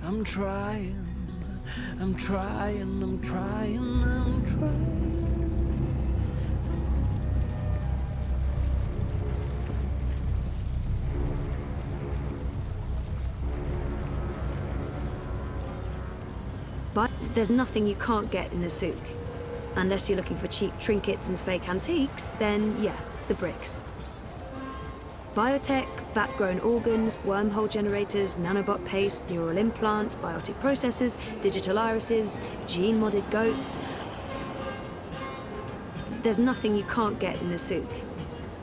I'm trying. I'm trying, I'm trying, I'm trying. But there's nothing you can't get in the souk. Unless you're looking for cheap trinkets and fake antiques, then yeah, the bricks. Biotech, vat-grown organs, wormhole generators, nanobot paste, neural implants, biotic processors, digital irises, gene-modded goats. There's nothing you can't get in the souk.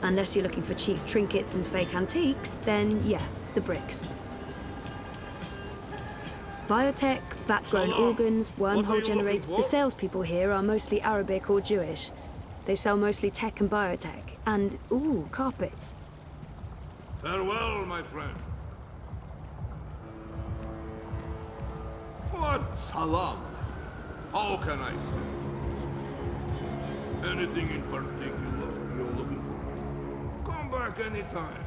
Unless you're looking for cheap trinkets and fake antiques, then yeah, the bricks. Biotech, vat-grown organs, wormhole generators. The salespeople here are mostly Arabic or Jewish. They sell mostly tech and biotech, and, ooh, carpets. Farewell, my friend. What salam? How can I say this? Anything in particular you're looking for? Come back anytime.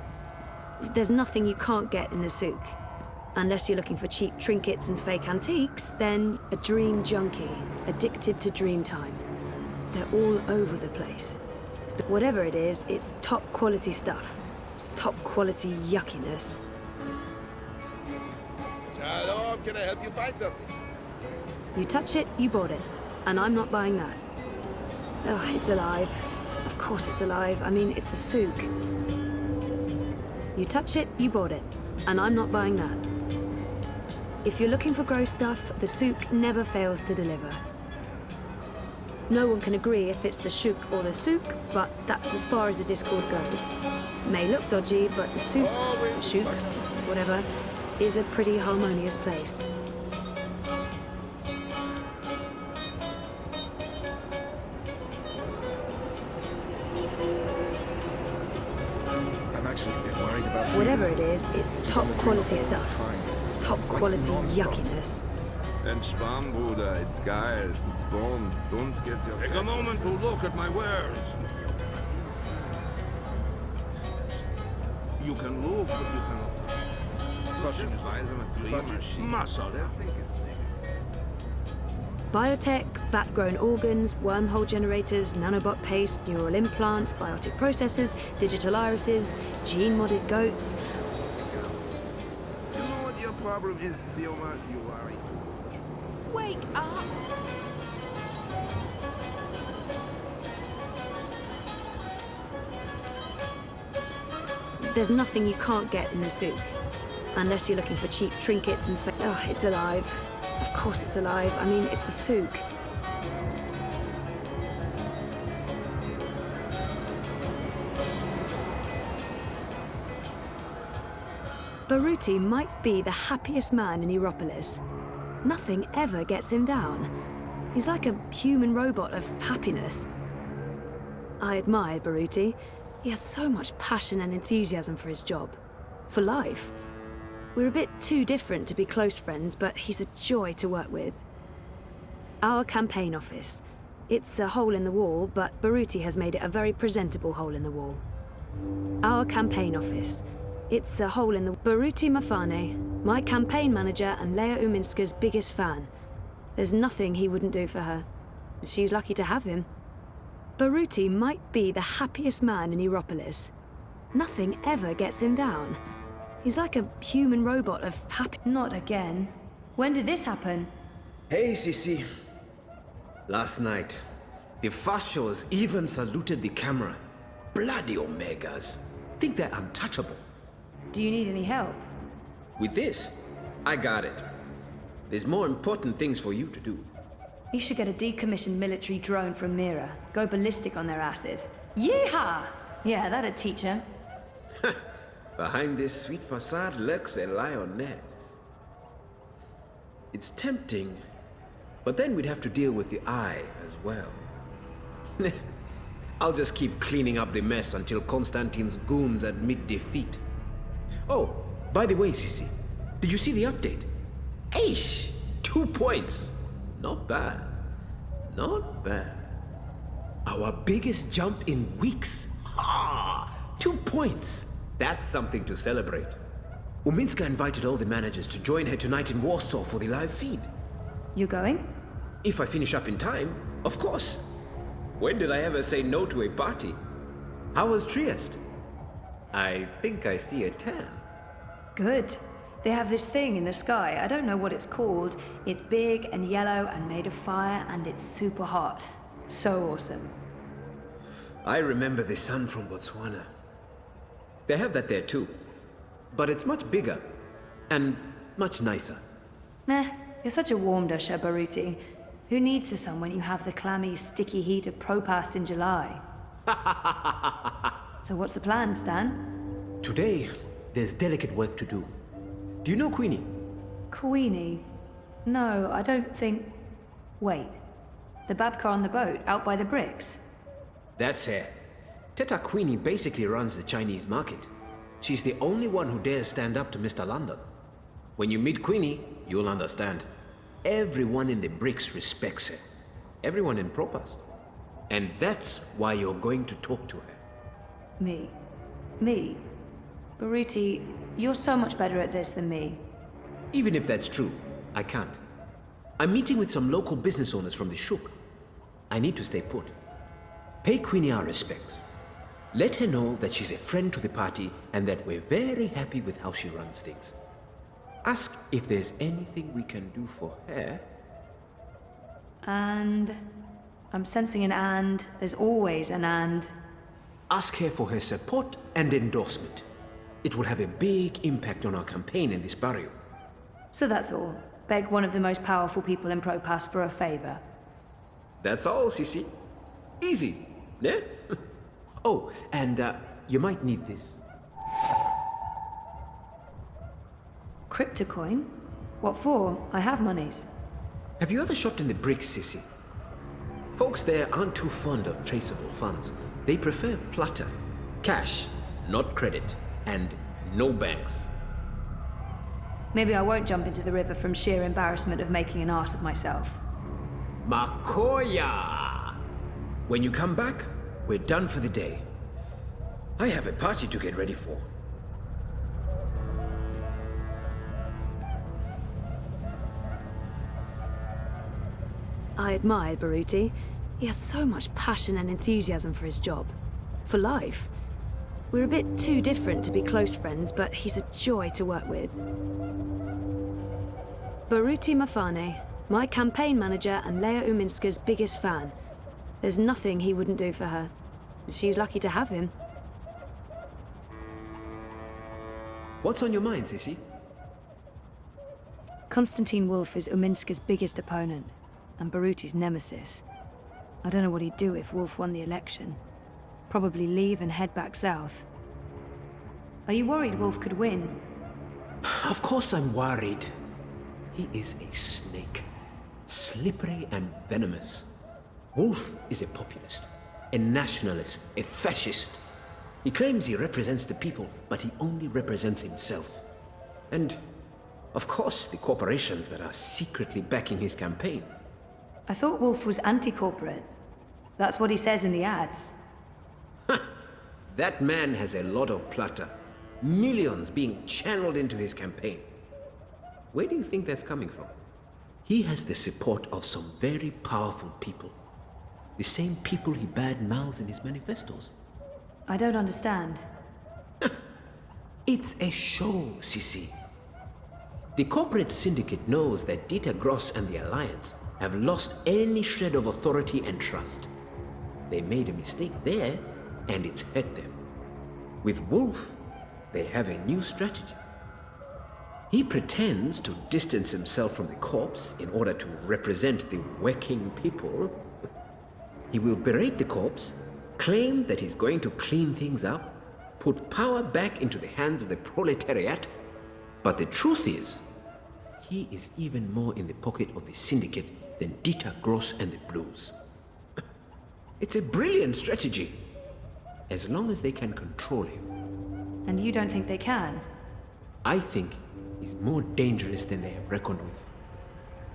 There's nothing you can't get in the souk. Unless you're looking for cheap trinkets and fake antiques, then a dream junkie, addicted to dream time. They're all over the place. But whatever it is, it's top quality stuff. Top quality yuckiness. Shalom, can I help you find something? You touch it, you bought it. And I'm not buying that. Oh, it's alive. Of course it's alive. I mean, it's the souk. You touch it, you bought it. And I'm not buying that. If you're looking for gross stuff, the souk never fails to deliver. No one can agree if it's the shuk or the souk, but that's as far as the Discord goes. May look dodgy, but the souk, shuk, whatever, is a pretty harmonious place. I'm actually a bit worried about Whatever it is, it's top quality stuff. Top quality yuckiness. Entspann, Bruder. It's geil. It's bomb. Don't get your... Take a moment to look at my wares. You can look, but you cannot. Such as I am a dream machine. Muscle. Biotech, vat-grown organs, wormhole generators, nanobot paste, neural implants, biotic processors, digital irises, gene-modded goats. You know what your problem is, Zioma? You worry too much. Wake up! There's nothing you can't get in the souk. Unless you're looking for cheap trinkets and oh, it's alive. Of course it's alive. I mean, it's the souk. Baruti might be the happiest man in Europolis. Nothing ever gets him down. He's like a human robot of happiness. I admire Baruti. He has so much passion and enthusiasm for his job. For life. We're a bit too different to be close friends, but he's a joy to work with. Our campaign office. It's a hole in the wall, but Baruti has made it a very presentable hole in the wall. Our campaign office. It's a hole in the... Baruti Mafane, my campaign manager and Leia Uminska's biggest fan. There's nothing he wouldn't do for her. She's lucky to have him. Baruti might be the happiest man in Europolis. Nothing ever gets him down. He's like a human robot of happy... Not again. When did this happen? Hey, Sisi. Last night, the fascios even saluted the camera. Bloody Omegas. Think they're untouchable. Do you need any help? With this, I got it. There's more important things for you to do. You should get a decommissioned military drone from Mira. Go ballistic on their asses. Yeehaw! Yeah, that'd teach him. Behind this sweet facade lurks a lioness. It's tempting, but then we'd have to deal with the eye as well. I'll just keep cleaning up the mess until Konstantin's goons admit defeat. Oh, by the way, Sisi, did you see the update? Aish! 2 points! Not bad. Not bad. Our biggest jump in weeks. Ha! 2 points! That's something to celebrate. Uminska invited all the managers to join her tonight in Warsaw for the live feed. You going? If I finish up in time, of course. When did I ever say no to a party? How was Trieste? I think I see a tan. Good. They have this thing in the sky. I don't know what it's called. It's big and yellow and made of fire, and it's super hot. So awesome. I remember the sun from Botswana. They have that there too. But it's much bigger. And much nicer. Meh, you're such a warm dusher, Baruti. Who needs the sun when you have the clammy, sticky heat of Propast in July? So what's the plan, Stan? Today, there's delicate work to do. Do you know Queenie? Queenie? No, I don't think... Wait. The Babka on the boat, out by the bricks? That's her. Teta Queenie basically runs the Chinese market. She's the only one who dares stand up to Mr. London. When you meet Queenie, you'll understand. Everyone in the bricks respects her. Everyone in Propast. And that's why you're going to talk to her. Me? Me? Baruti, you're so much better at this than me. Even if that's true, I can't. I'm meeting with some local business owners from the Shuk. I need to stay put. Pay Queenie our respects. Let her know that she's a friend to the party and that we're very happy with how she runs things. Ask if there's anything we can do for her. And... I'm sensing an and. There's always an and. Ask her for her support and endorsement. It will have a big impact on our campaign in this barrio. So that's all. Beg one of the most powerful people in Propast for a favor. That's all, Sisi. Easy, yeah? Oh, and you might need this. Cryptocoin? What for? I have monies. Have you ever shopped in the bricks, Sisi? Folks there aren't too fond of traceable funds. They prefer plata. Cash, not credit. And no banks. Maybe I won't jump into the river from sheer embarrassment of making an ass of myself. Makoya! When you come back, we're done for the day. I have a party to get ready for. I admire Baruti. He has so much passion and enthusiasm for his job. For life. We're a bit too different to be close friends, but he's a joy to work with. Baruti Mafane, my campaign manager and Leia Uminska's biggest fan. There's nothing he wouldn't do for her. She's lucky to have him. What's on your mind, Sisi? Konstantin Wolf is Uminska's biggest opponent, and Baruti's nemesis. I don't know what he'd do if Wolf won the election. Probably leave and head back south. Are you worried Wolf could win? Of course I'm worried. He is a snake. Slippery and venomous. Wolf is a populist, a nationalist, a fascist. He claims he represents the people, but he only represents himself. And, of course, the corporations that are secretly backing his campaign. I thought Wolf was anti-corporate. That's what he says in the ads. That man has a lot of plata. Millions being channeled into his campaign. Where do you think that's coming from? He has the support of some very powerful people. The same people he bad-mouths in his manifestos. I don't understand. It's a show, Sisi. The corporate syndicate knows that Dieter Gross and the Alliance have lost any shred of authority and trust. They made a mistake there, and it's hurt them. With Wolf, they have a new strategy. He pretends to distance himself from the corps in order to represent the working people. He will berate the corps, claim that he's going to clean things up, put power back into the hands of the proletariat. But the truth is, he is even more in the pocket of the syndicate than Dieter Gross and the Blues. It's a brilliant strategy, as long as they can control him. And you don't think they can? I think he's more dangerous than they have reckoned with.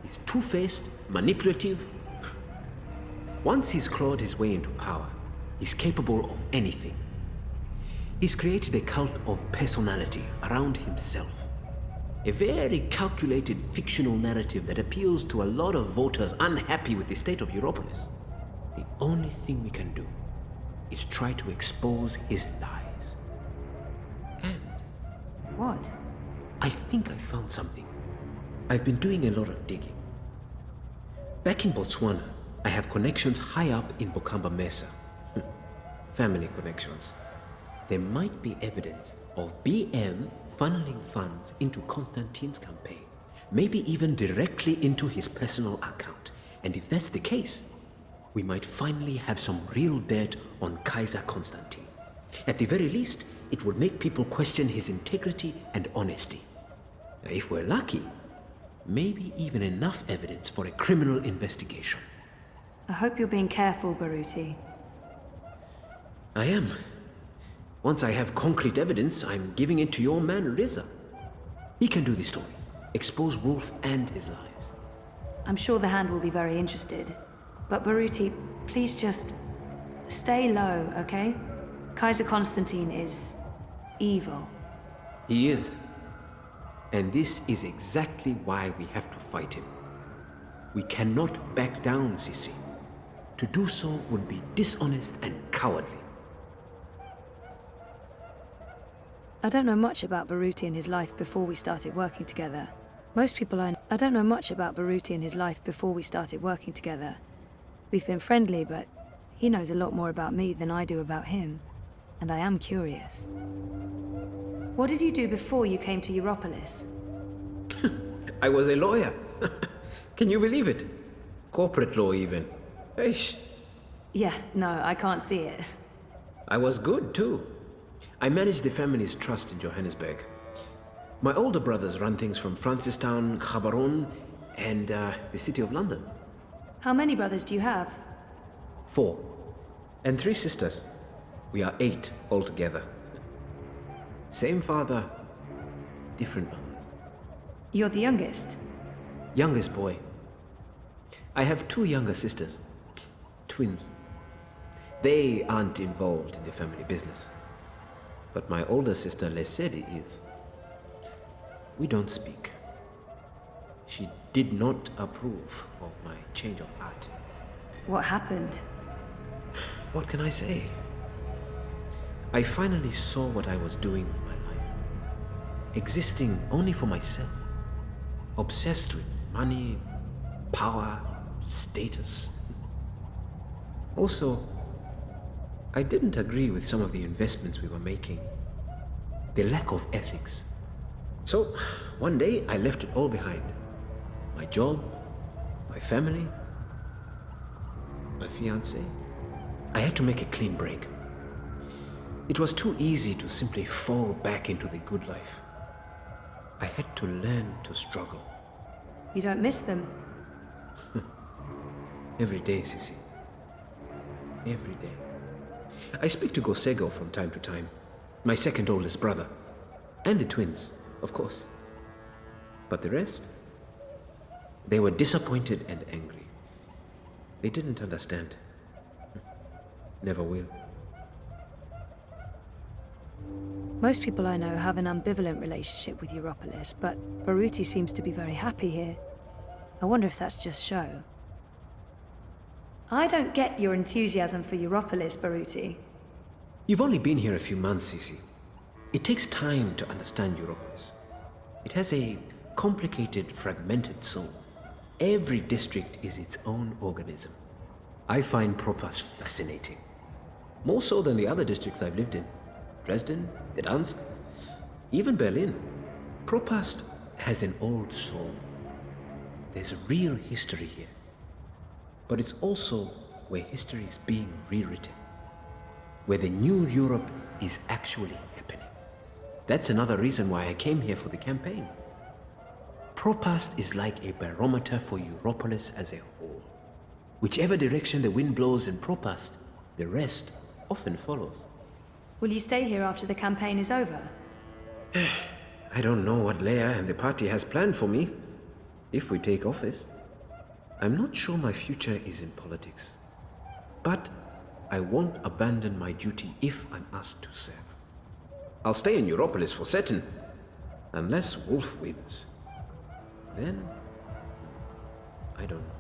He's two-faced, manipulative. Once he's clawed his way into power, he's capable of anything. He's created a cult of personality around himself. A very calculated fictional narrative that appeals to a lot of voters unhappy with the state of Europolis. The only thing we can do is try to expose his lies. And What? I think I found something. I've been doing a lot of digging. Back in Botswana, I have connections high up in Bokamba Mesa. Family connections. There might be evidence of BM funneling funds into Constantine's campaign, maybe even directly into his personal account. And if that's the case, we might finally have some real dirt on Kaiser Constantine. At the very least, it would make people question his integrity and honesty. If we're lucky, maybe even enough evidence for a criminal investigation. I hope you're being careful, Baruti. I am. Once I have concrete evidence, I'm giving it to your man, Riza. He can do the story, expose Wolf and his lies. I'm sure the Hand will be very interested. But Baruti, please just stay low, okay? Kaiser Constantine is evil. He is. And this is exactly why we have to fight him. We cannot back down, Sissi. To do so would be dishonest and cowardly. I don't know much about Baruti and his life before we started working together. I don't know much about Baruti and his life before we started working together. We've been friendly, but he knows a lot more about me than I do about him. And I am curious. What did you do before you came to Europolis? I was a lawyer. Can you believe it? Corporate law, even. Eish. Yeah, no, I can't see it. I was good, too. I managed the family's trust in Johannesburg. My older brothers run things from Francistown, Gaborone, and the City of London. How many brothers do you have? 4. And 3 sisters. We are 8 altogether. Same father, different mothers. You're the youngest. Youngest boy. I have 2 younger sisters. Twins. They aren't involved in the family business. But my older sister, Lesedi, is. We don't speak. She did not approve of my change of heart. What happened? What can I say? I finally saw what I was doing with my life. Existing only for myself. Obsessed with money, power, status. Also, I didn't agree with some of the investments we were making. The lack of ethics. So, one day I left it all behind. My job, my family, my fiancée. I had to make a clean break. It was too easy to simply fall back into the good life. I had to learn to struggle. You don't miss them? Every day, Sissi. Every day. I speak to Gosego from time to time, my second oldest brother, and the twins, of course. But the rest? They were disappointed and angry. They didn't understand. Never will. Most people I know have an ambivalent relationship with Europolis, but Baruti seems to be very happy here. I wonder if that's just show. I don't get your enthusiasm for Europolis, Baruti. You've only been here a few months, Sissi. It takes time to understand Europolis. It has a complicated, fragmented soul. Every district is its own organism. I find Propast fascinating. More so than the other districts I've lived in. Dresden, Gdansk, even Berlin. Propast has an old soul. There's a real history here. But it's also where history is being rewritten. Where the new Europe is actually happening. That's another reason why I came here for the campaign. Propast is like a barometer for Europolis as a whole. Whichever direction the wind blows in Propast, the rest often follows. Will you stay here after the campaign is over? I don't know what Leia and the party has planned for me, if we take office. I'm not sure my future is in politics. But I won't abandon my duty if I'm asked to serve. I'll stay in Europolis for certain, Unless Wolf wins. Then... I don't know.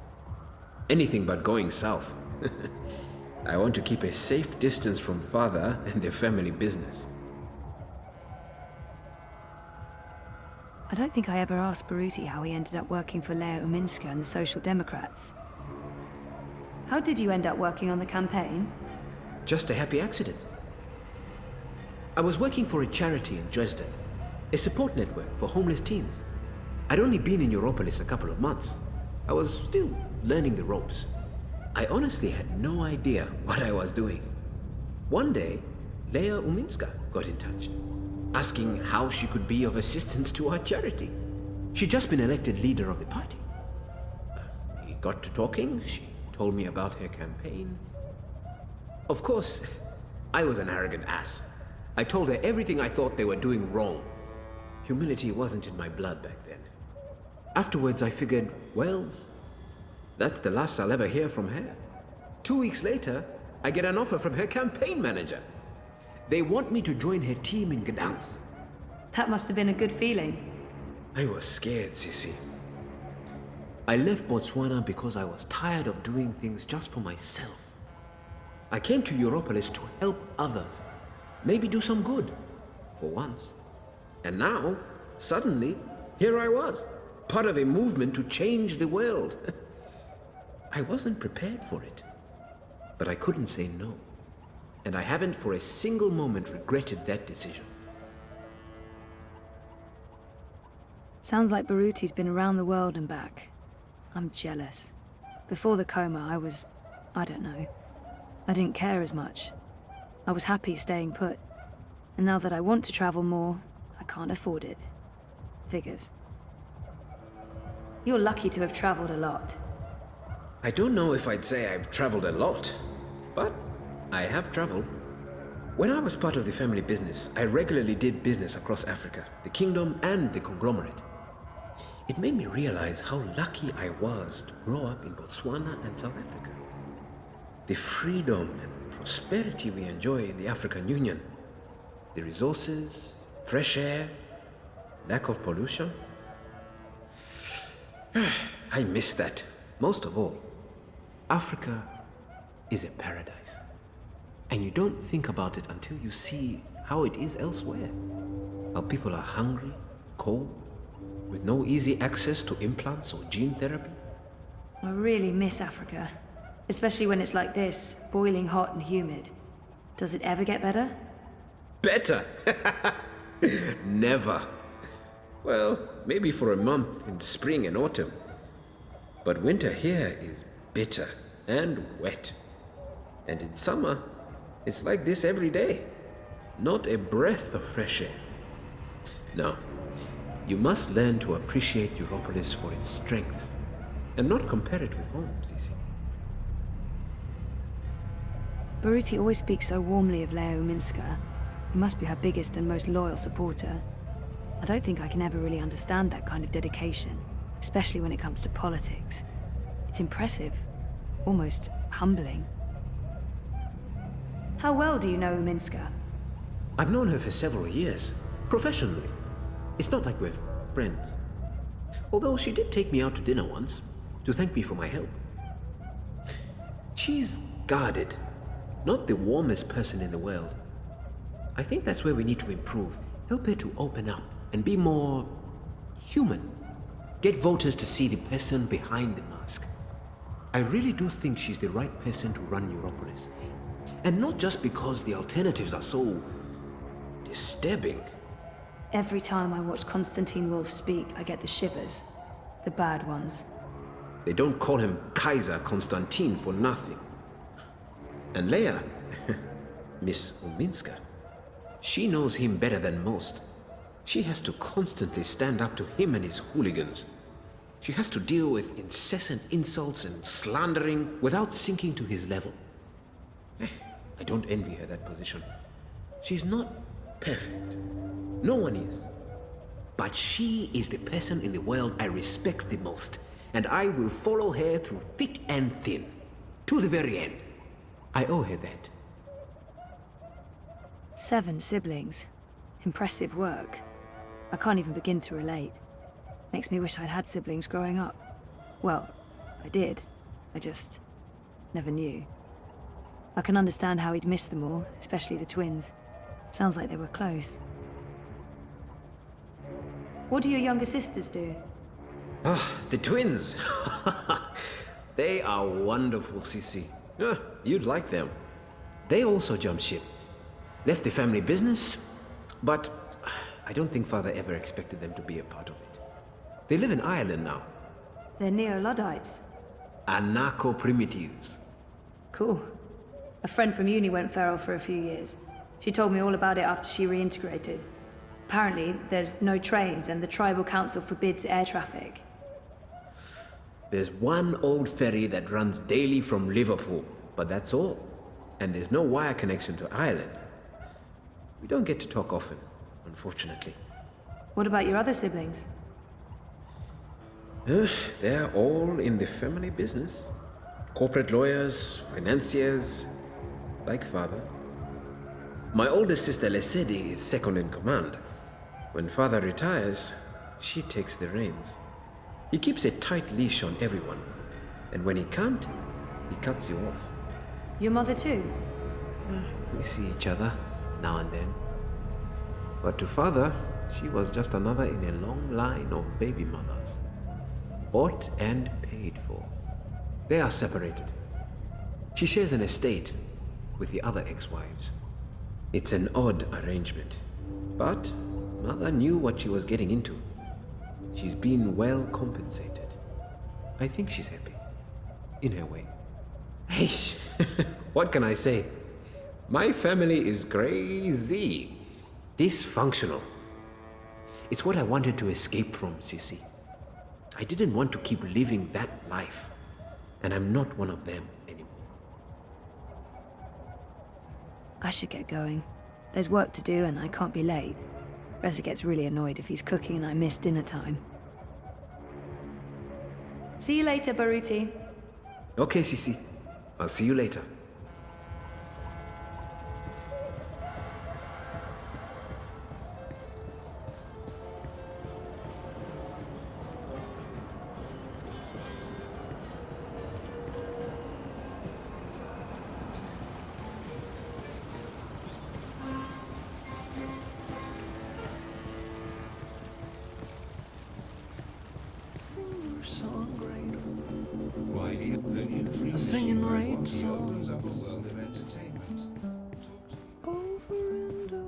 Anything but going south. I want to keep a safe distance from father and their family business. I don't think I ever asked Baruti how he ended up working for Lea Uminska and the Social Democrats. How did you end up working on the campaign? Just a happy accident. I was working for a charity in Dresden, a support network for homeless teens. I'd only been in Europolis a couple of months. I was still learning the ropes. I honestly had no idea what I was doing. One day, Lea Uminska got in touch, asking how she could be of assistance to our charity. She'd just been elected leader of the party. We got to talking, she told me about her campaign. Of course, I was an arrogant ass. I told her everything I thought they were doing wrong. Humility wasn't in my blood back then. Afterwards, I figured, well, that's the last I'll ever hear from her. 2 weeks later, I get an offer from her campaign manager. They want me to join her team in Gdansk. That must have been a good feeling. I was scared, Sissy. I left Botswana because I was tired of doing things just for myself. I came to Europolis to help others, maybe do some good, for once. And now, suddenly, here I was, part of a movement to change the world. I wasn't prepared for it, but I couldn't say no. And I haven't for a single moment regretted that decision. Sounds like Baruti's been around the world and back. I'm jealous. Before the coma, I don't know. I didn't care as much. I was happy staying put. And now that I want to travel more, I can't afford it. Figures. You're lucky to have traveled a lot. I don't know if I'd say I've traveled a lot, but I have traveled. When I was part of the family business, I regularly did business across Africa, the kingdom, and the conglomerate. It made me realize how lucky I was to grow up in Botswana and South Africa. The freedom and prosperity we enjoy in the African Union, the resources, fresh air, lack of pollution. I miss that. Most of all, Africa is a paradise. And you don't think about it until you see how it is elsewhere. How people are hungry, cold, with no easy access to implants or gene therapy. I really miss Africa. Especially when it's like this, boiling hot and humid. Does it ever get better? Better? Never. Well, maybe for a month in spring and autumn. But winter here is bitter and wet. And in summer, it's like this every day. Not a breath of fresh air. No, you must learn to appreciate Europolis for its strengths and not compare it with home, Sisi. Baruti always speaks so warmly of Lea Uminska. He must be her biggest and most loyal supporter. I don't think I can ever really understand that kind of dedication, especially when it comes to politics. It's impressive, almost humbling. How well do you know Uminska? I've known her for several years, professionally. It's not like we're friends. Although she did take me out to dinner once, to thank me for my help. She's guarded, not the warmest person in the world. I think that's where we need to improve. Help her to open up and be more human. Get voters to see the person behind the mask. I really do think she's the right person to run Europolis. And not just because the alternatives are so disturbing. Every time I watch Konstantin Wolf speak, I get the shivers. The bad ones. They don't call him Kaiser Konstantin for nothing. And Lea, Miss Uminska, she knows him better than most. She has to constantly stand up to him and his hooligans. She has to deal with incessant insults and slandering without sinking to his level. I don't envy her that position. She's not perfect. No one is. But she is the person in the world I respect the most, and I will follow her through thick and thin, to the very end. I owe her that. 7 siblings. Impressive work. I can't even begin to relate. Makes me wish I'd had siblings growing up. Well, I did. I just never knew. I can understand how he'd miss them all, especially the twins. Sounds like they were close. What do your younger sisters do? Ah, the twins. They are wonderful, Sissy. You'd like them. They also jumped ship. Left the family business, but I don't think Father ever expected them to be a part of it. They live in Ireland now. They're neo-Luddites. Anarcho-primitives. Cool. A friend from uni went feral for a few years. She told me all about it after she reintegrated. Apparently, there's no trains and the tribal council forbids air traffic. There's one old ferry that runs daily from Liverpool, but that's all. And there's no wire connection to Ireland. We don't get to talk often, unfortunately. What about your other siblings? They're all in the family business. Corporate lawyers, financiers, like Father. My oldest sister, Lesedi, is second in command. When Father retires, she takes the reins. He keeps a tight leash on everyone, and when he can't, he cuts you off. Your mother too? We see each other, now and then. But to Father, she was just another in a long line of baby mothers. Bought and paid for. They are separated. She shares an estate with the other ex-wives. It's an odd arrangement, but Mother knew what she was getting into. She's been well compensated. I think she's happy, in her way. Hey, what can I say? My family is crazy, dysfunctional. It's what I wanted to escape from, Sissy. I didn't want to keep living that life, and I'm not one of them anymore. I should get going. There's work to do and I can't be late. Reza gets really annoyed if he's cooking and I miss dinner time. See you later, Baruti. Okay, Sissy. I'll see you later. A singing rain song Opens up a world of entertainment. over and over.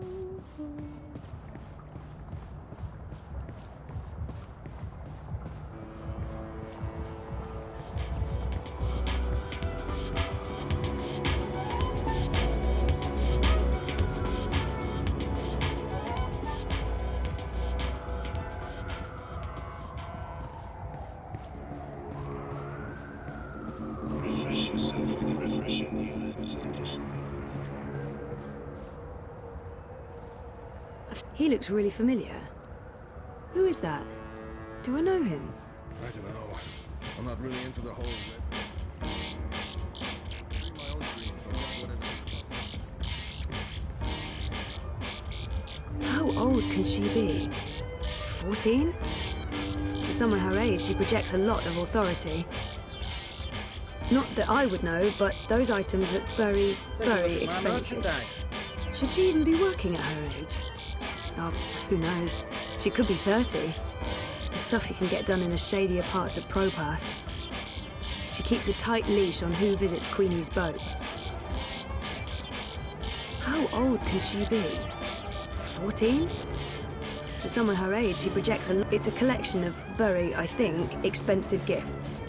Refresh yourself with a refreshing new limited edition. He looks really familiar. Who is that? Do I know him? I don't know. I'm not really into the whole... my own dreams, or whatever. How old can she be? 14? For someone her age, she projects a lot of authority. Not that I would know, but those items look very, very expensive. Should she even be working at her age? Oh, who knows? She could be 30. The stuff you can get done in the shadier parts of Propast. She keeps a tight leash on who visits Queenie's boat. How old can she be? 14? For someone her age, she projects it's a collection of very, I think, expensive gifts.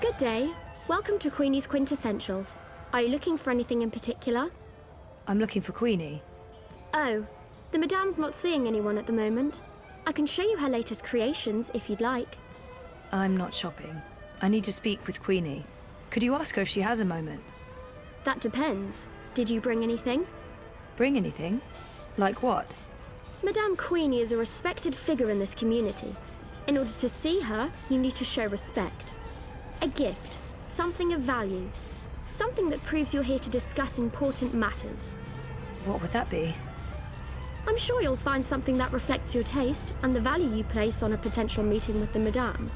Good day. Welcome to Queenie's Quintessentials. Are you looking for anything in particular? I'm looking for Queenie. Oh, the Madame's not seeing anyone at the moment. I can show you her latest creations if you'd like. I'm not shopping. I need to speak with Queenie. Could you ask her if she has a moment? That depends. Did you bring anything? Bring anything? Like what? Madame Queenie is a respected figure in this community. In order to see her, you need to show respect. A gift, something of value, something that proves you're here to discuss important matters. What would that be? I'm sure you'll find something that reflects your taste and the value you place on a potential meeting with the Madame.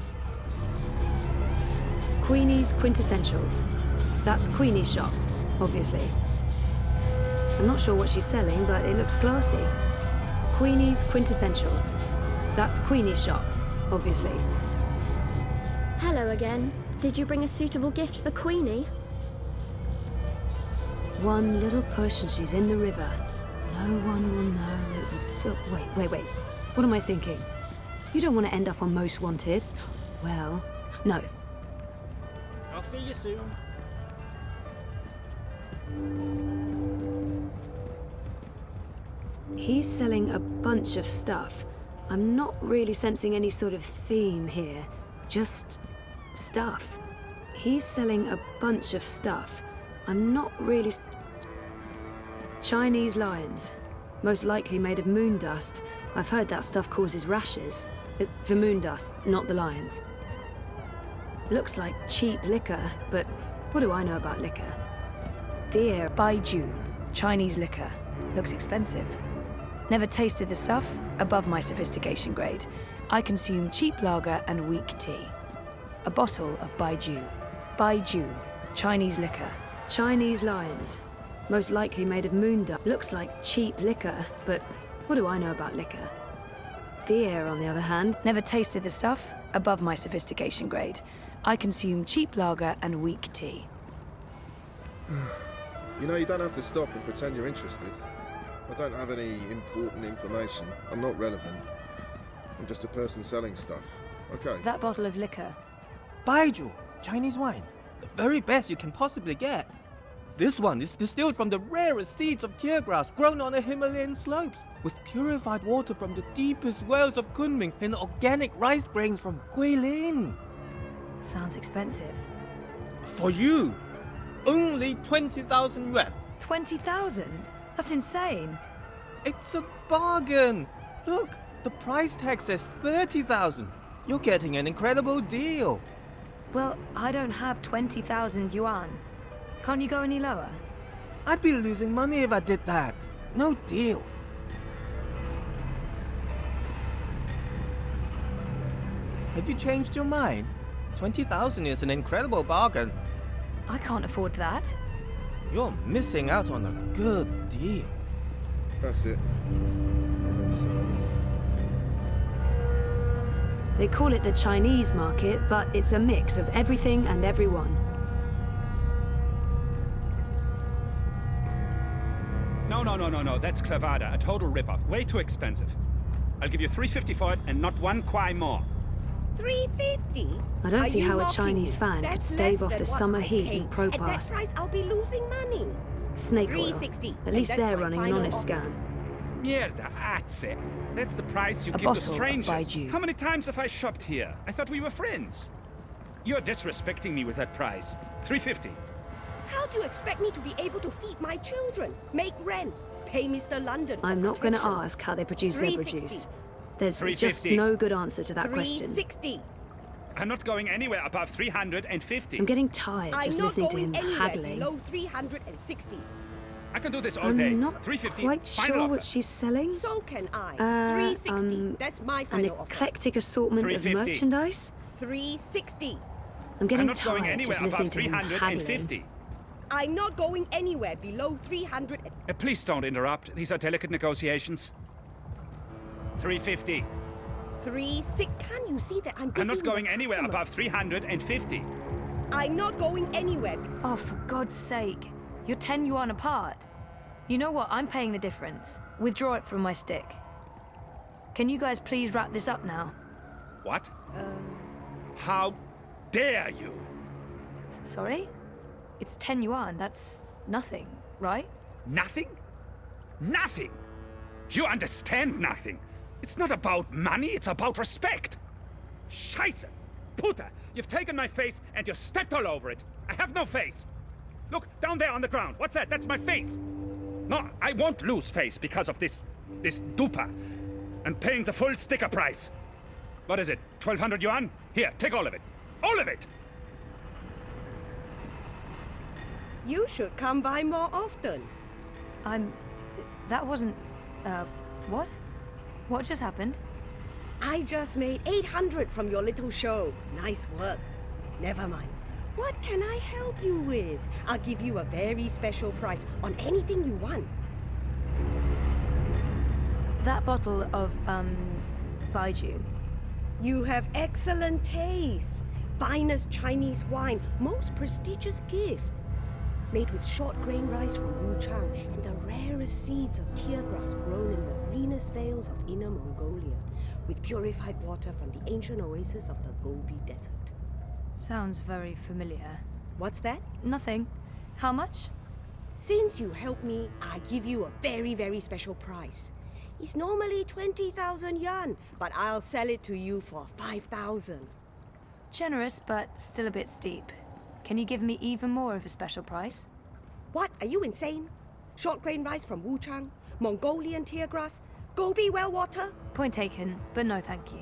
Queenie's Quintessentials. That's Queenie's shop, obviously. I'm not sure what she's selling, but it looks classy. Queenie's Quintessentials. That's Queenie's shop, obviously. Hello again. Did you bring a suitable gift for Queenie? One little push and she's in the river. No one will know it was still... Wait. What am I thinking? You don't want to end up on Most Wanted. Well, no. I'll see you soon. He's selling a bunch of stuff. I'm not really sensing any sort of theme here. Just stuff. He's selling a bunch of stuff. I'm not really... Chinese lions. Most likely made of moon dust. I've heard that stuff causes rashes. The moon dust, not the lions. Looks like cheap liquor, but what do I know about liquor? Beer. Baiju. Chinese liquor. Looks expensive. Never tasted the stuff. Above my sophistication grade. I consume cheap lager and weak tea. A bottle of Baiju. Baiju. Chinese liquor. Chinese lions. Most likely made of moon dust. Looks like cheap liquor, but what do I know about liquor? Beer, on the other hand. Never tasted the stuff. Above my sophistication grade. I consume cheap lager and weak tea. You know, you don't have to stop and pretend you're interested. I don't have any important information. I'm not relevant. I'm just a person selling stuff. Okay. That bottle of liquor. Baiju, Chinese wine. The very best you can possibly get. This one is distilled from the rarest seeds of teargrass grown on the Himalayan slopes, with purified water from the deepest wells of Kunming and organic rice grains from Guilin. Sounds expensive. For you, only 20,000 yuan. 20,000? That's insane. It's a bargain. Look, the price tag says 30,000. You're getting an incredible deal. Well, I don't have 20,000 yuan. Can't you go any lower? I'd be losing money if I did that. No deal. Have you changed your mind? 20,000 is an incredible bargain. I can't afford that. You're missing out on a good deal. That's it. They call it the Chinese market, but it's a mix of everything and everyone. No, that's clavada, a total rip-off. Way too expensive. I'll give you 350 for it and not one kwai more. 350? I don't see how a mocking Chinese me? fan could That's stave less off the than what summer I heat paid. in Propass. At that price, I'll be losing money. Snake oil. 360. At least And that's they're my running an final honest offer. scam. Mierda, azze. That's the price you A give to bottle of strangers. Baiju. How many times have I shopped here? I thought we were friends. You're disrespecting me with that price. 350. How do you expect me to be able to feed my children, make rent, pay Mr. London for I'm not going to protection? ask how they produce zebra 360. juice. There's just 350. no good answer to that question. 360. I'm not going anywhere above 350. I'm getting tired I'm just not listening to going him anywhere haggling. below 360. I can do this all day. I'm not 350. quite Final sure offer. what she's selling. So can I. 360. That's my An final offer. eclectic assortment of 350. merchandise? 360. I'm getting I'm not going tired anywhere just above listening to him haggling. 350. I'm not going anywhere below 300. Please don't interrupt. These are delicate negotiations. 350. 360. Can you see that I'm busy I'm not with going a anywhere customer? above 350. I'm not going anywhere. Oh, for God's sake. You're 10 yuan apart. You know what? I'm paying the difference. Withdraw it from my stick. Can you guys please wrap this up now? What? How dare you? Sorry? It's 10 yuan. That's nothing, right? Nothing? Nothing! You understand nothing. It's not about money, it's about respect. Scheiße! Puta! You've taken my face and you stepped all over it. I have no face. Look, down there on the ground. What's that? That's my face. No, I won't lose face because of this duper. And paying the full sticker price. What is it? 1,200 yuan? Here, take all of it. All of it! You should come by more often. I'm... That wasn't... what? What just happened? I just made 800 from your little show. Nice work. Never mind. What can I help you with? I'll give you a very special price on anything you want. That bottle of, Baiju. You have excellent taste. Finest Chinese wine, most prestigious gift. Made with short grain rice from Wuchang and the rarest seeds of tear grass grown in the greenest vales of Inner Mongolia, with purified water from the ancient oasis of the Gobi Desert. Sounds very familiar. What's that? Nothing. How much? Since you helped me, I give you a very, very special price. It's normally 20,000 yuan, but I'll sell it to you for 5,000. Generous, but still a bit steep. Can you give me even more of a special price? What? Are you insane? Short grain rice from Wuchang, Mongolian tear grass, Gobi well water? Point taken, but no thank you.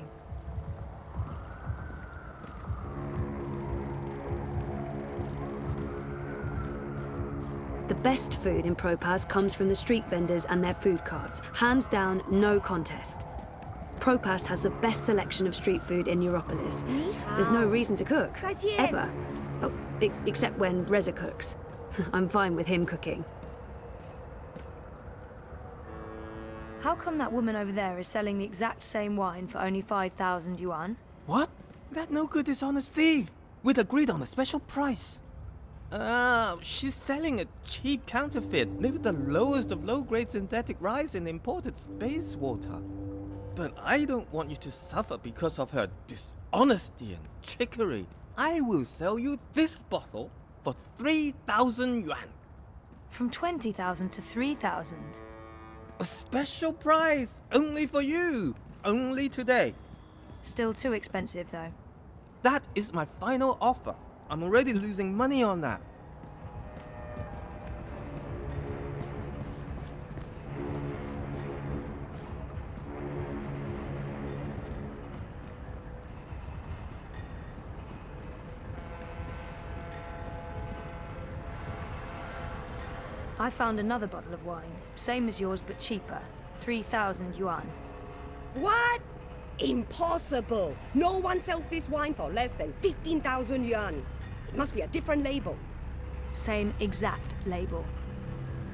The best food in Propaz comes from the street vendors and their food carts. Hands down, no contest. Propaz has the best selection of street food in Europolis. There's no reason to cook, ever. Oh, except when Reza cooks. I'm fine with him cooking. How come that woman over there is selling the exact same wine for only 5,000 yuan? What? That no good dishonest thief! We'd agreed on a special price. She's selling a cheap counterfeit made with the lowest of low-grade synthetic rice and imported space water. But I don't want you to suffer because of her dishonesty and trickery. I will sell you this bottle for 3,000 yuan. From 20,000 to 3,000. A special price, only for you, only today. Still too expensive, though. That is my final offer. I'm already losing money on that. I found another bottle of wine, same as yours but cheaper, 3,000 yuan. What? Impossible! No one sells this wine for less than 15,000 yuan. It must be a different label. Same exact label.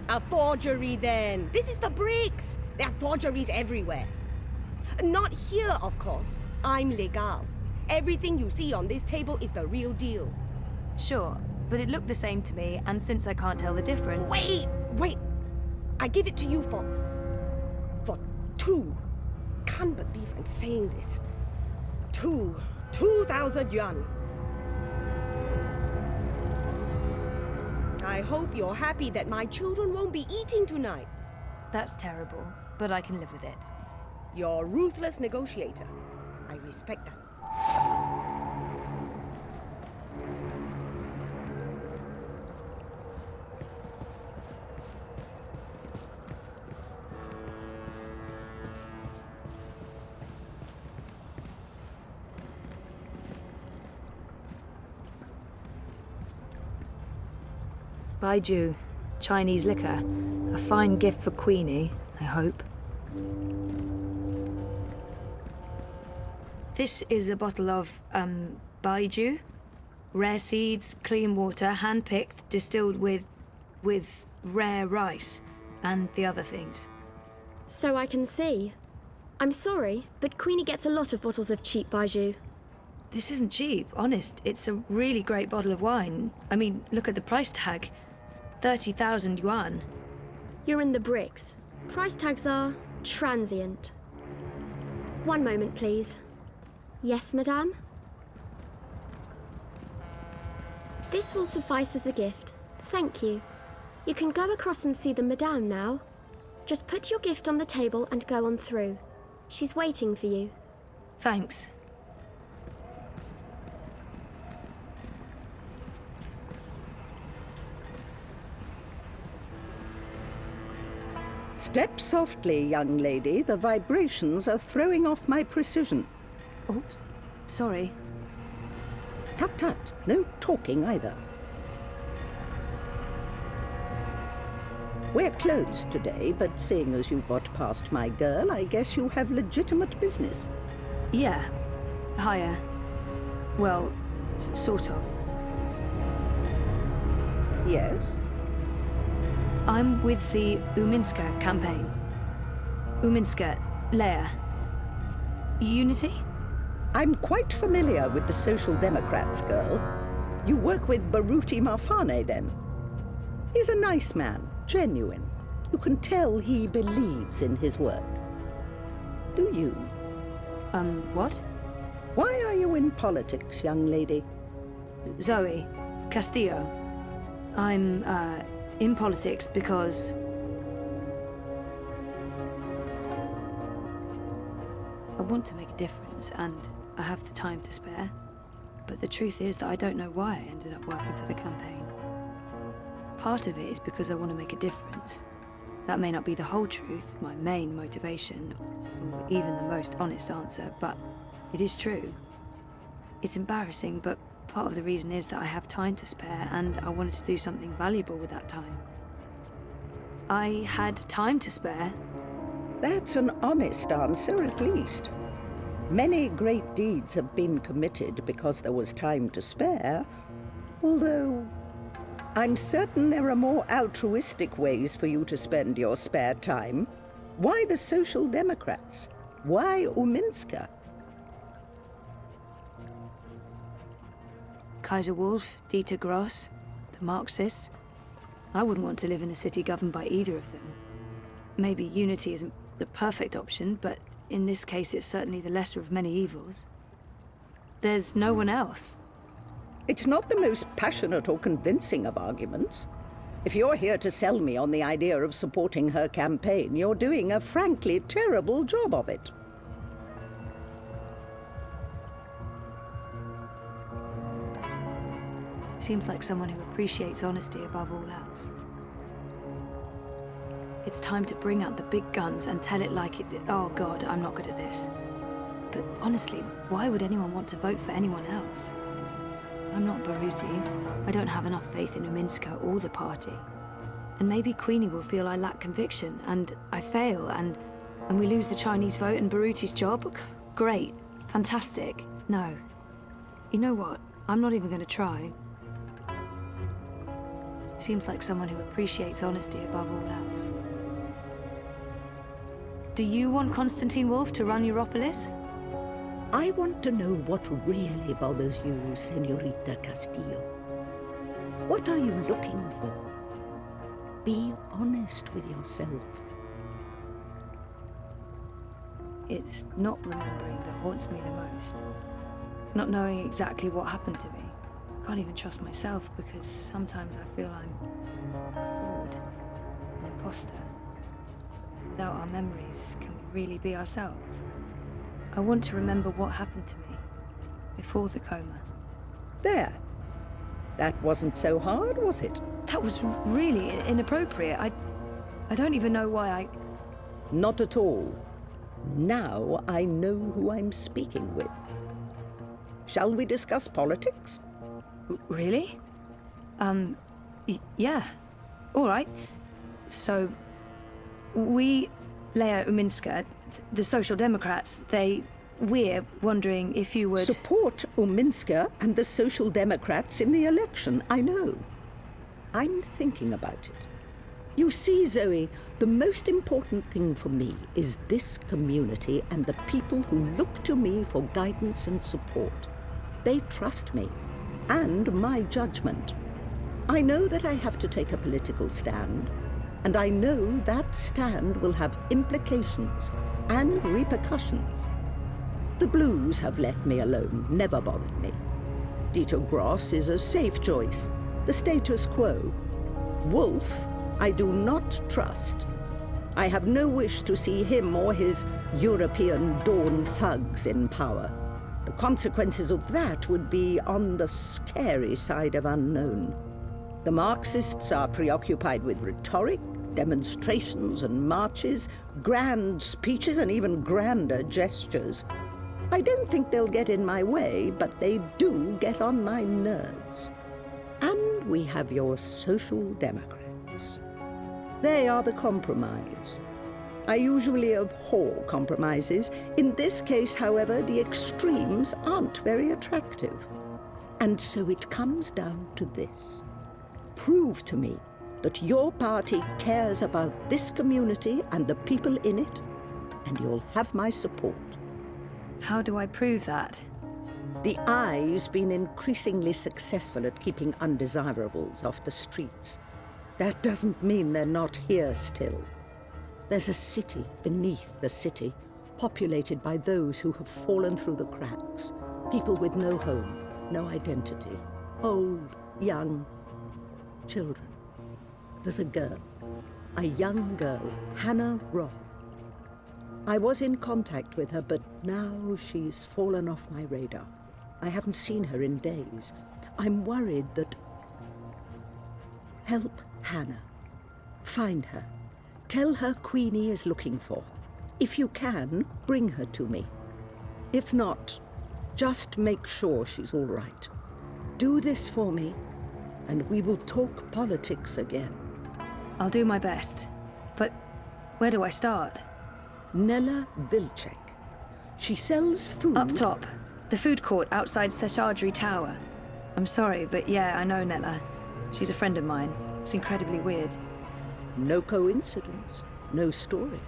A forgery then. This is the bricks. There are forgeries everywhere. Not here, of course. I'm legal. Everything you see on this table is the real deal. Sure, but it looked the same to me, and since I can't tell the difference... Wait! I give it to you for 2. Can't believe I'm saying this. 2,000 yuan. I hope you're happy that my children won't be eating tonight. That's terrible, but I can live with it. You're a ruthless negotiator. I respect that. Baiju, Chinese liquor. A fine gift for Queenie, I hope. This is a bottle of, Baiju. Rare seeds, clean water, hand-picked, distilled with rare rice and the other things. So I can see. I'm sorry, but Queenie gets a lot of bottles of cheap Baiju. This isn't cheap, honest. It's a really great bottle of wine. I mean, look at the price tag. 30,000 yuan. You're in the bricks. Price tags are transient. One moment, please. Yes, madame? This will suffice as a gift. Thank you. You can go across and see the madame now. Just put your gift on the table and go on through. She's waiting for you. Thanks. Step softly, young lady. The vibrations are throwing off my precision. Oops. Sorry. Tut tut. No talking either. We're closed today, but seeing as you got past my girl, I guess you have legitimate business. Yeah. Hiya. Well, sort of. Yes? I'm with the Uminska campaign. Uminska, Leia. Unity? I'm quite familiar with the Social Democrats, girl. You work with Baruti Marfane, then? He's a nice man, genuine. You can tell he believes in his work. Do you? What? Why are you in politics, young lady? Zoë Castillo. I'm, in politics because... I want to make a difference, and I have the time to spare. But the truth is that I don't know why I ended up working for the campaign. Part of it is because I want to make a difference. That may not be the whole truth, my main motivation, or even the most honest answer, but it is true. It's embarrassing, but part of the reason is that I have time to spare, and I wanted to do something valuable with that time. I had time to spare. That's an honest answer, at least. Many great deeds have been committed because there was time to spare, although I'm certain there are more altruistic ways for you to spend your spare time. Why the Social Democrats? Why Uminska? Kaiser Wolf, Dieter Gross, the Marxists. I wouldn't want to live in a city governed by either of them. Maybe unity isn't the perfect option, but in this case it's certainly the lesser of many evils. There's no one else. It's not the most passionate or convincing of arguments. If you're here to sell me on the idea of supporting her campaign, you're doing a frankly terrible job of it. Seems like someone who appreciates honesty above all else. It's time to bring out the big guns and tell it like it... Oh God, I'm not good at this. But honestly, why would anyone want to vote for anyone else? I'm not Baruti. I don't have enough faith in Uminska or the party. And maybe Queenie will feel I lack conviction, and I fail, and we lose the Chinese vote and Baruti's job? Great. Fantastic. No. You know what? I'm not even going to try. Seems like someone who appreciates honesty above all else. Do you want Constantine Wolf to run Europolis? I want to know what really bothers you, Señorita Castillo. What are you looking for? Be honest with yourself. It's not remembering that haunts me the most. Not knowing exactly what happened to me. I can't even trust myself because sometimes I feel I'm a fraud, an imposter. Without our memories, can we really be ourselves? I want to remember what happened to me before the coma. There. That wasn't so hard, was it? That was really inappropriate. I don't even know why I... Not at all. Now I know who I'm speaking with. Shall we discuss politics? Really? Yeah. All right. So, we, Leia Uminska, the Social Democrats, we're wondering if you would... Support Uminska and the Social Democrats in the election, I know. I'm thinking about it. You see, Zoe, the most important thing for me is this community and the people who look to me for guidance and support. They trust me. And my judgment. I know that I have to take a political stand, and I know that stand will have implications and repercussions. The Blues have left me alone, never bothered me. Dieter Gross is a safe choice, the status quo. Wolf, I do not trust. I have no wish to see him or his European Dawn thugs in power. The consequences of that would be on the scary side of unknown. The Marxists are preoccupied with rhetoric, demonstrations and marches, grand speeches and even grander gestures. I don't think they'll get in my way, but they do get on my nerves. And we have your Social Democrats. They are the compromise. I usually abhor compromises. In this case, however, the extremes aren't very attractive. And so it comes down to this. Prove to me that your party cares about this community and the people in it, and you'll have my support. How do I prove that? The Eye's been increasingly successful at keeping undesirables off the streets. That doesn't mean they're not here still. There's a city beneath the city, populated by those who have fallen through the cracks. People with no home, no identity. Old, young, children. There's a girl, a young girl, Hannah Roth. I was in contact with her, but now she's fallen off my radar. I haven't seen her in days. I'm worried that... Help Hannah. Find her. Tell her Queenie is looking for her. If you can, bring her to me. If not, just make sure she's all right. Do this for me, and we will talk politics again. I'll do my best. But where do I start? Nella Vilcek. She sells food... Up top. The food court outside Seshadri Tower. I'm sorry, but yeah, I know Nella. She's a friend of mine. It's incredibly weird. No coincidence. No story.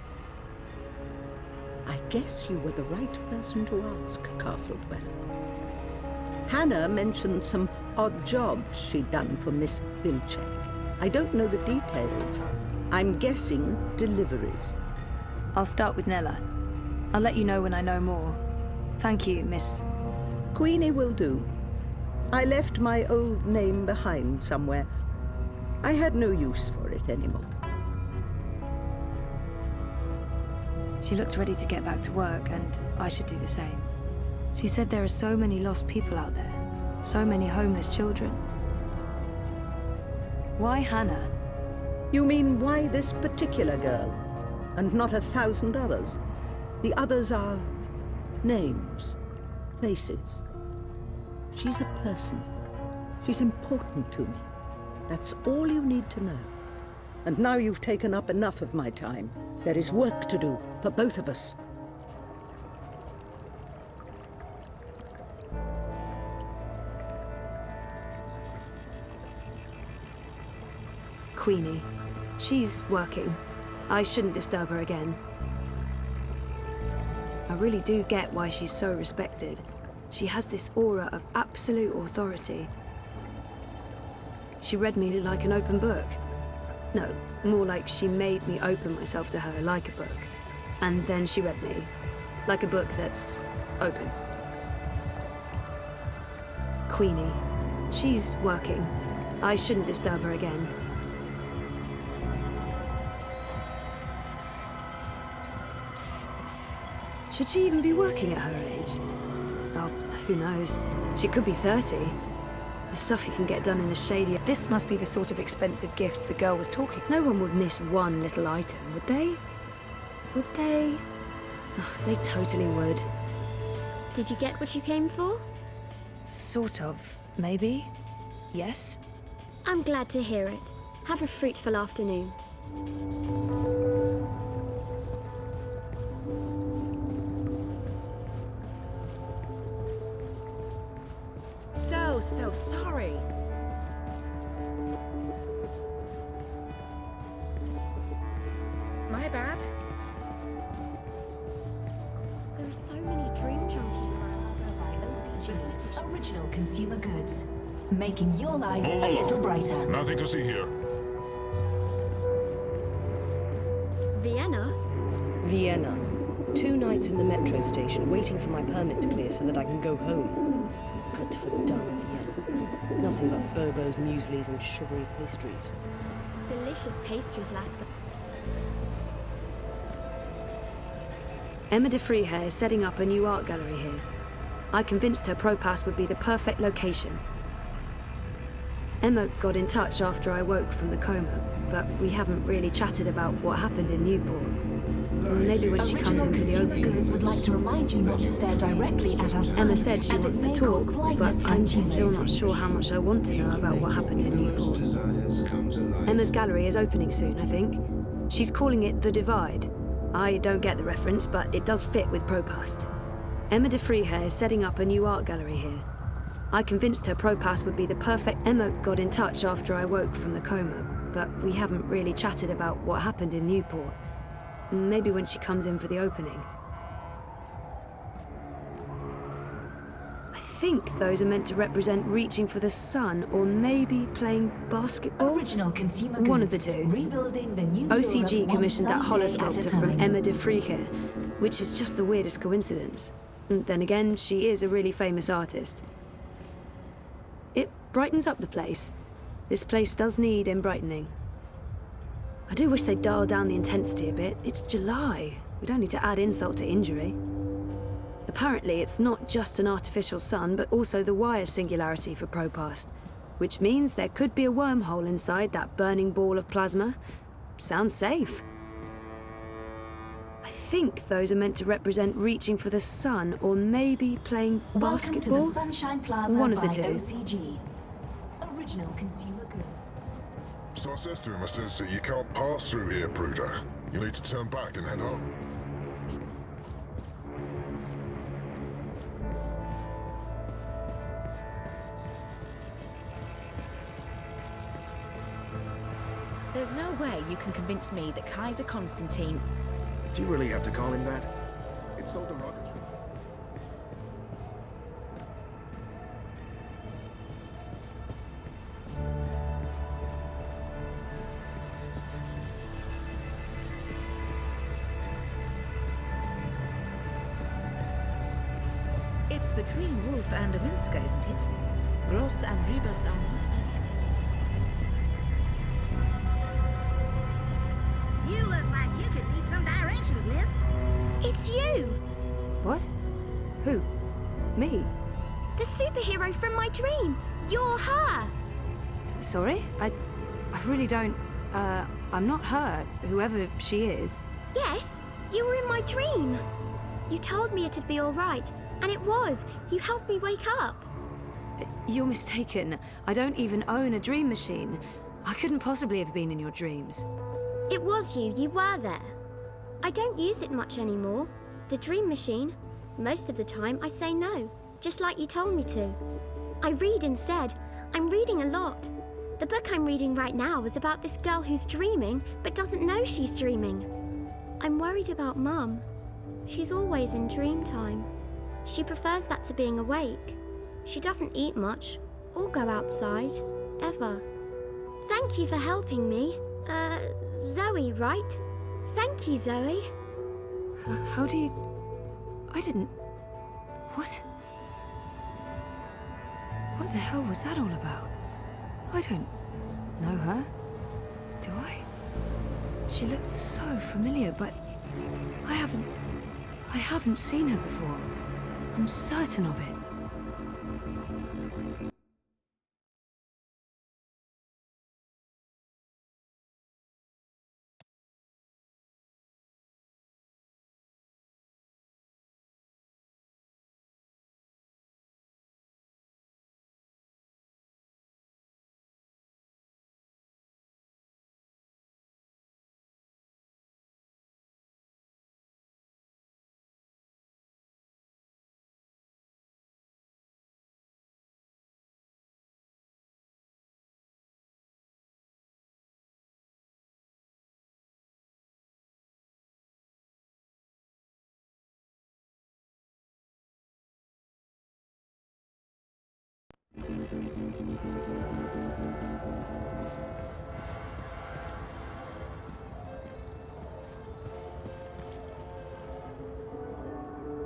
I guess you were the right person to ask, Castle Dweller. Hannah mentioned some odd jobs she'd done for Miss Vilcek. I don't know the details. I'm guessing deliveries. I'll start with Nella. I'll let you know when I know more. Thank you, Miss... Queenie will do. I left my old name behind somewhere. I had no use for it anymore. She looks ready to get back to work, and I should do the same. She said there are so many lost people out there. So many homeless children. Why Hannah? You mean why this particular girl, and not 1,000 others? The others are names, faces. She's a person. She's important to me. That's all you need to know. And now you've taken up enough of my time. There is work to do for both of us. Queenie. She's working. I shouldn't disturb her again. I really do get why she's so respected. She has this aura of absolute authority. She read me like an open book. No, more like she made me open myself to her like a book. And then she read me like a book that's open. Queenie. She's working. I shouldn't disturb her again. Should she even be working at her age? Oh, who knows? She could be 30. The stuff you can get done in the shady... This must be the sort of expensive gifts the girl was talking. No one would miss one little item, would they? Would they? Oh, they totally would. Did you get what you came for? Sort of, maybe. Yes? I'm glad to hear it. Have a fruitful afternoon. So sorry. My bad. There are so many dream junkies around. Original consumer goods, making your life a little brighter. Nothing to see here. Vienna? Vienna. 2 nights in the metro station, waiting for my permit to clear so that I can go home. Good for done Vienna. Nothing but Bobo's mueslis and sugary pastries. Delicious pastries, Lasker. Emma de Freehair is setting up a new art gallery here. I convinced her Propass would be the perfect location. Emma got in touch after I woke from the coma, but we haven't really chatted about what happened in Newport. Maybe when she comes in for the opening. Goods would like to remind you not to stare directly at our Emma sign, said she as it wants to may talk, cause blindness but and I'm illness. still not sure how much I want to know about what happened in Newport. Emma's gallery is opening soon, I think. She's calling it The Divide. I don't get the reference, but it does fit with Propast. Emma de Freehair is setting up a new art gallery here. I convinced her Propast would be the perfect... Emma got in touch after I woke from the coma, but we haven't really chatted about what happened in Newport. Maybe when she comes in for the opening. I think those are meant to represent reaching for the sun, or maybe playing basketball. Original consumer One of goods, the two. Rebuilding the new OCG Europe commissioned that one sunny day holosculptor at a from time. Emma de Freehair, which is just the weirdest coincidence. And then again, she is a really famous artist. It brightens up the place. This place does need brightening. I do wish they'd dial down the intensity a bit. It's July. We don't need to add insult to injury. Apparently, it's not just an artificial sun, but also the wire singularity for Propast, which means there could be a wormhole inside that burning ball of plasma. Sounds safe. I think those are meant to represent reaching for the sun, or maybe playing Welcome to basketball. the Sunshine Plaza One of by the two. OCG. Original consumer goods. So I says to him, I says, you can't pass through here, Bruder. You need to turn back and head home. There's no way you can convince me that Kaiser Constantine... Do you really have to call him that? It's so derogatory. It's between Wolf and Aminska, isn't it? Gross and Rebus are not... You look like you could need some directions, miss. It's you! What? Who? Me? The superhero from my dream! You're her! Sorry? I really don't... I'm not her, whoever she is. Yes, you were in my dream. You told me it'd be all right, and it was. You helped me wake up. You're mistaken. I don't even own a dream machine. I couldn't possibly have been in your dreams. It was you. You were there. I don't use it much anymore. The dream machine. Most of the time, I say no, just like you told me to. I read instead. I'm reading a lot. The book I'm reading right now is about this girl who's dreaming, but doesn't know she's dreaming. I'm worried about Mum. She's always in dream time. She prefers that to being awake. She doesn't eat much, or go outside, ever. Thank you for helping me. Zoe, right? Thank you, Zoe. How do you... I didn't... What? What the hell was that all about? I don't know her. Do I? She looked so familiar, but I haven't seen her before. I'm certain of it.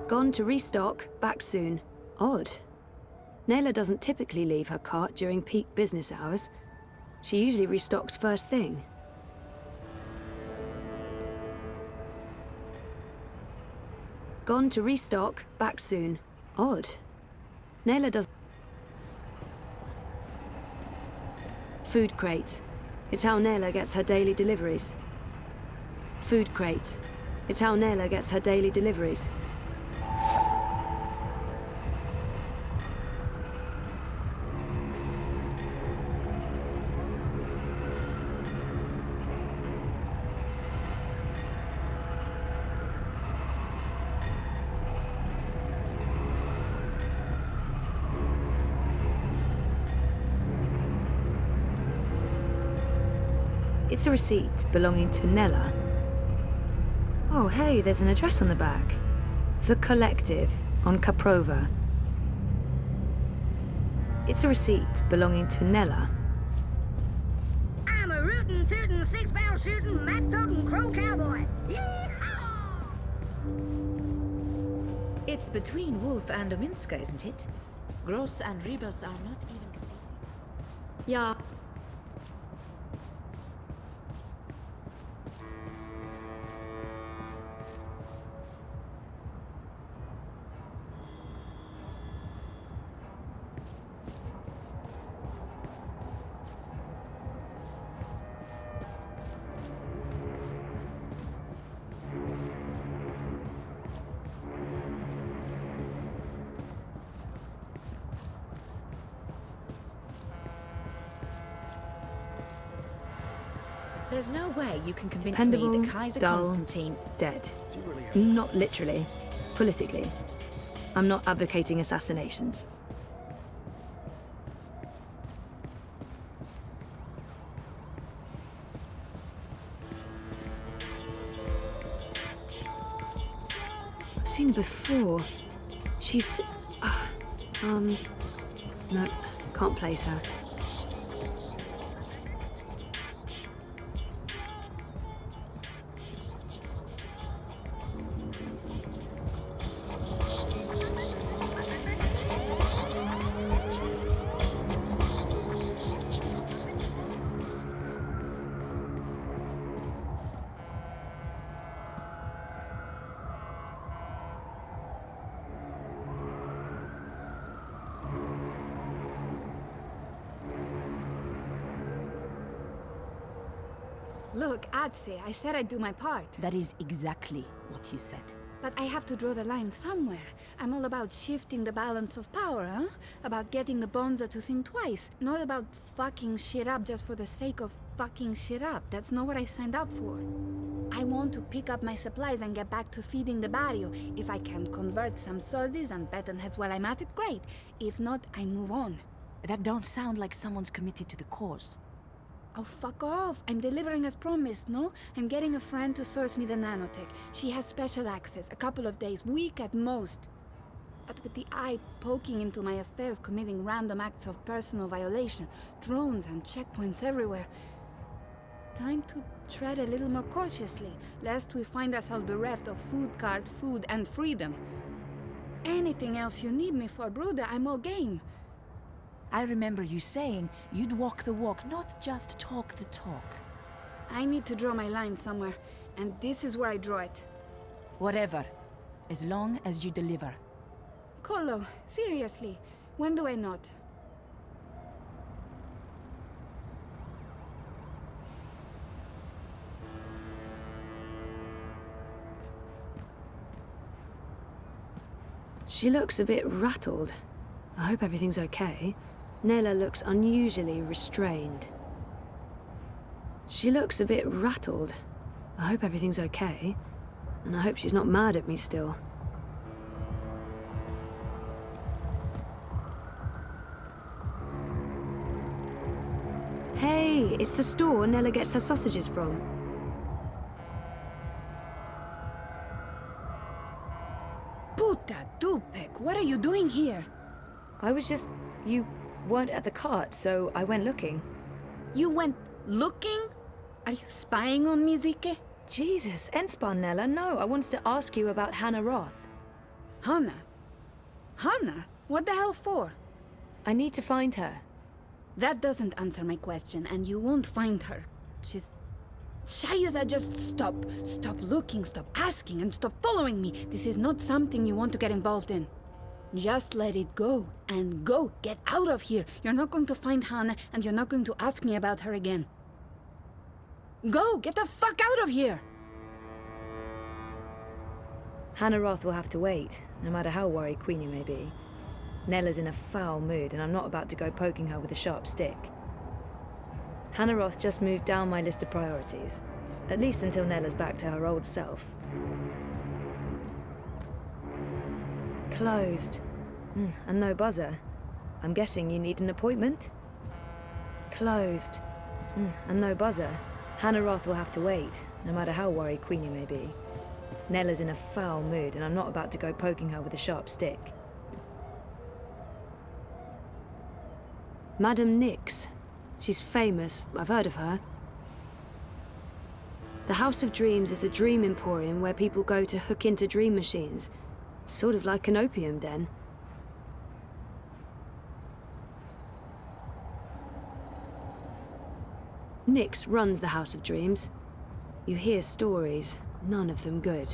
Gone to restock, back soon. Odd. Nayla doesn't typically leave her cart during peak business hours. She usually restocks first thing. Gone to restock, back soon. Odd. Nayla does... Food crates. It's how Nayla gets her daily deliveries. Food crates. It's how Nela gets her daily deliveries. It's a receipt belonging to Nela. Oh, hey, there's an address on the back. The Collective on Caprova. It's a receipt belonging to Nela. I'm a rootin', tootin', six-barrel shootin', map-totin' crow cowboy. Yee-haw! It's between Wolf and Ominska, isn't it? Gross and Rebus are not even competing. Yeah. There's no way you can convince Dependable, me that Kaiser dull, Constantine... dead. Not literally. Politically. I'm not advocating assassinations. I've seen her before. She's... no, can't place her. Look, Adse, I said I'd do my part. That is exactly what you said. But I have to draw the line somewhere. I'm all about shifting the balance of power, huh? About getting the Bonza to think twice. Not about fucking shit up just for the sake of fucking shit up. That's not what I signed up for. I want to pick up my supplies and get back to feeding the barrio. If I can convert some sozzies and batonheads while I'm at it, great. If not, I move on. That don't sound like someone's committed to the cause. Oh, fuck off. I'm delivering as promised, no? I'm getting a friend to source me the nanotech. She has special access, a couple of days, week at most. But with the eye poking into my affairs, committing random acts of personal violation, drones and checkpoints everywhere. Time to tread a little more cautiously, lest we find ourselves bereft of food card, food, and freedom. Anything else you need me for, Bruder, I'm all game. I remember you saying you'd walk the walk, not just talk the talk. I need to draw my line somewhere, and this is where I draw it. Whatever, as long as you deliver. Colo, seriously, when do I not? She looks a bit rattled. I hope everything's okay. Nela looks unusually restrained. She looks a bit rattled. I hope everything's okay. And I hope she's not mad at me still. Hey, it's the store Nela gets her sausages from. Puta Dupek, what are you doing here? I was just... You weren't at the cart, so I went looking. You went looking? Are you spying on me, Zike? Jesus, Enspan, Nela, no. I wanted to ask you about Hannah Roth. Hannah? Hannah? What the hell for? I need to find her. That doesn't answer my question, and you won't find her. She's... Shayaza, just stop. Stop looking, stop asking, and stop following me. This is not something you want to get involved in. Just let it go, and go. Get out of here. You're not going to find Hannah, and you're not going to ask me about her again. Go! Get the fuck out of here! Hannah Roth will have to wait, no matter how worried Queenie may be. Nella's in a foul mood, and I'm not about to go poking her with a sharp stick. Hannah Roth just moved down my list of priorities, at least until Nella's back to her old self. Closed. And no buzzer. I'm guessing you need an appointment? Closed. And no buzzer. Hannah Roth will have to wait, no matter how worried Queenie may be. Nella's in a foul mood, and I'm not about to go poking her with a sharp stick. Madame Nix. She's famous. I've heard of her. The House of Dreams is a dream emporium where people go to hook into dream machines. Sort of like an opium den. Nix runs the House of Dreams. You hear stories, none of them good.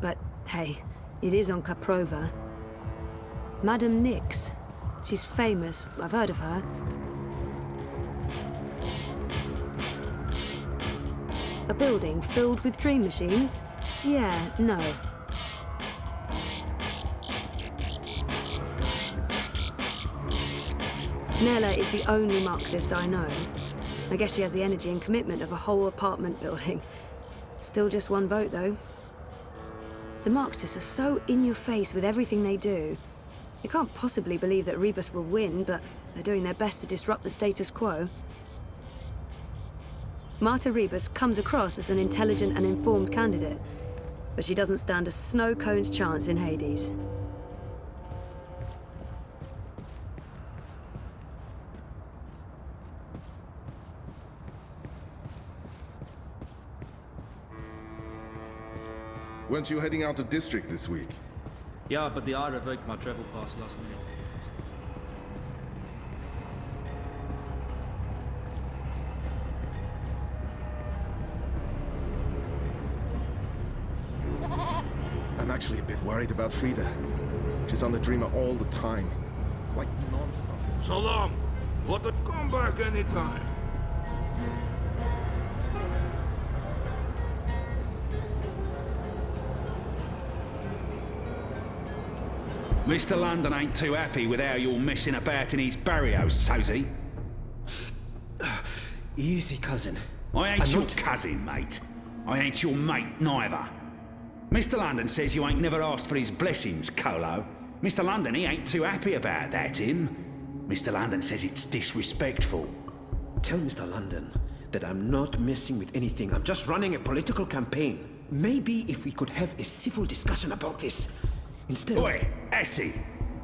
But hey, it is on Caprova. Madame Nix. She's famous. I've heard of her. A building filled with dream machines? Yeah, no. Nella is the only Marxist I know. I guess she has the energy and commitment of a whole apartment building. Still just one vote, though. The Marxists are so in your face with everything they do. You can't possibly believe that Rebus will win, but they're doing their best to disrupt the status quo. Marta Rebus comes across as an intelligent and informed candidate, but she doesn't stand a snow cone's chance in Hades. Weren't you heading out of district this week? Yeah, but the I revoked my travel pass last minute. I'm actually a bit worried about Frida. She's on the Dreamer all the time. Like non-stop. So long! What the... Come back anytime. Mr. London ain't too happy with how you're messing about in his barrios, Zoë. Easy, cousin. I ain't your cousin, mate. I ain't your mate, neither. Mr. London says you ain't never asked for his blessings, Colo. Mr. London, he ain't too happy about that, him. Mr. London says it's disrespectful. Tell Mr. London that I'm not messing with anything. I'm just running a political campaign. Maybe if we could have a civil discussion about this, instead of... Oi, Essie,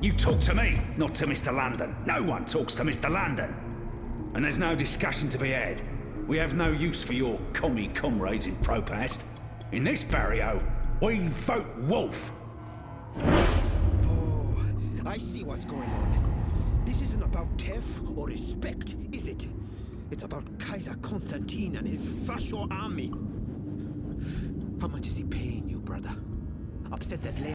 you talk to me, not to Mr. London. No one talks to Mr. London. And there's no discussion to be had. We have no use for your commie comrades in Propast. In this barrio, we vote wolf. Oh, I see what's going on. This isn't about TEF or respect, is it? It's about Kaiser Constantine and his Fascio army. How much is he paying you, brother? Upset that lady.